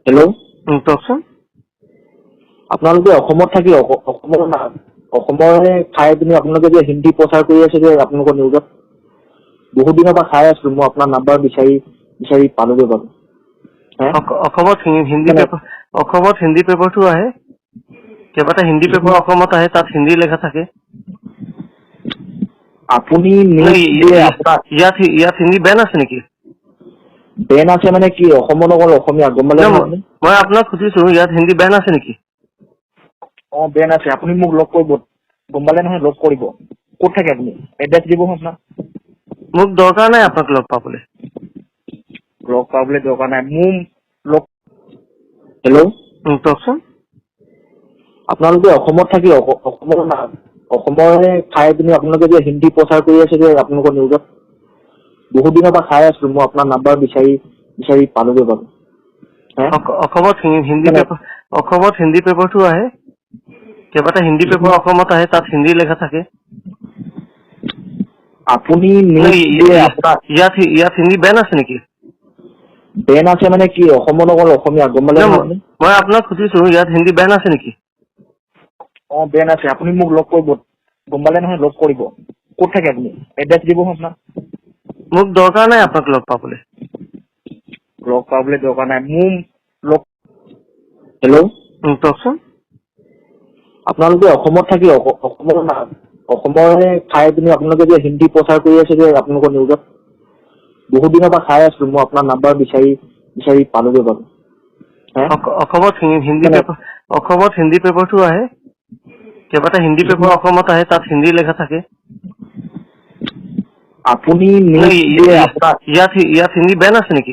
Hello', কওকচোন। আপোনালোকে অসমত থাকি অসমৰ খাই পিনি আপোনালোকে যে হিন্দী প্ৰচাৰ কৰি আছে যে আপোনালোকৰ নিউজত বহুত দিনৰ পৰা চাই আছো। মই আপোনাৰ নাম্বাৰ বিচাৰি পালোগৈ বাৰু। অসমত হিন্দী পেপাৰটো আহে। কেইবাটা হিন্দী পেপাৰ অসমত আহে, তাত হিন্দী লেখা থাকে। আপুনি নিউজ দিয়ে আপোনাৰ ইয়াত হিন্দী বেন আছে নেকি? বেন আছে মানে কি? অসমত অকল অসমীয়া গম পালে নহয় আপুনি? মই আপোনাক সুধিছো, ইয়াত হিন্দী বেন আছে নেকি? বেন আছে। আপুনি মোক লগ কৰিব, গম পালে নহয়? লগ কৰিব। ক'ত থাকে আপুনি? এড্ৰেছ দিব আপোনাৰ। মোক দৰকাৰ নাই আপোনাক লগ পাবলৈ। লগ পাবলৈ দৰকাৰ নাই মোৰ লগ। হেল্ল', কওকচোন। আপোনালোকে অসমত থাকি অসমৰ খাই পিনি আপোনালোকে যে হিন্দী প্ৰচাৰ কৰি আছে যে আপোনালোকৰ নিউজত বহুত দিনৰ পৰা চাই আছো। মই আপোনাৰ নাম্বাৰ বিচাৰি পালোগৈ বাৰু। অসমত হিন্দী পেপাৰটো আহে। কেইবাটা হিন্দী পেপাৰ অসমত আহে, তাত হিন্দী লেখা থাকে। আপুনি নিউজ দিয়ে আপোনাৰ ইয়াত হিন্দী বেন আছে নেকি? বেন আছে মানে কি? অসমত অকল অসমীয়া গম পালে নহয় আপুনি? মই আপোনাক সুধিছো, ইয়াত হিন্দী বেন আছে নেকি? বেন আছে। আপুনি মোক লগ কৰিব, গম পালে নহয়? লগ কৰিব। ক'ত থাকে আপুনি? এড্ৰেছ দিব আপোনাৰ। মোক দৰকাৰ নাই আপোনাক লগ পাবলৈ। লগ পাবলৈ দৰকাৰ নাই মোৰ লগ। হেল্ল', কওকচোন। আপোনালোকে অসমত থাকি অসমৰ খাই পিনি আপোনালোকে যে হিন্দী প্ৰচাৰ কৰি আছে যে আপোনালোকৰ নিউজত বহুত দিনৰ পৰা চাই আছো। মই আপোনাৰ নাম্বাৰ বিচাৰি পালোগৈ বাৰু। অসমত হিন্দী পেপাৰটো আহে। কেইবাটা হিন্দী পেপাৰ অসমত আহে, তাত হিন্দী লেখা থাকে। আপুনি নিউজ দিয়ে আপোনাৰ ইয়াত হিন্দী বেন আছে নেকি?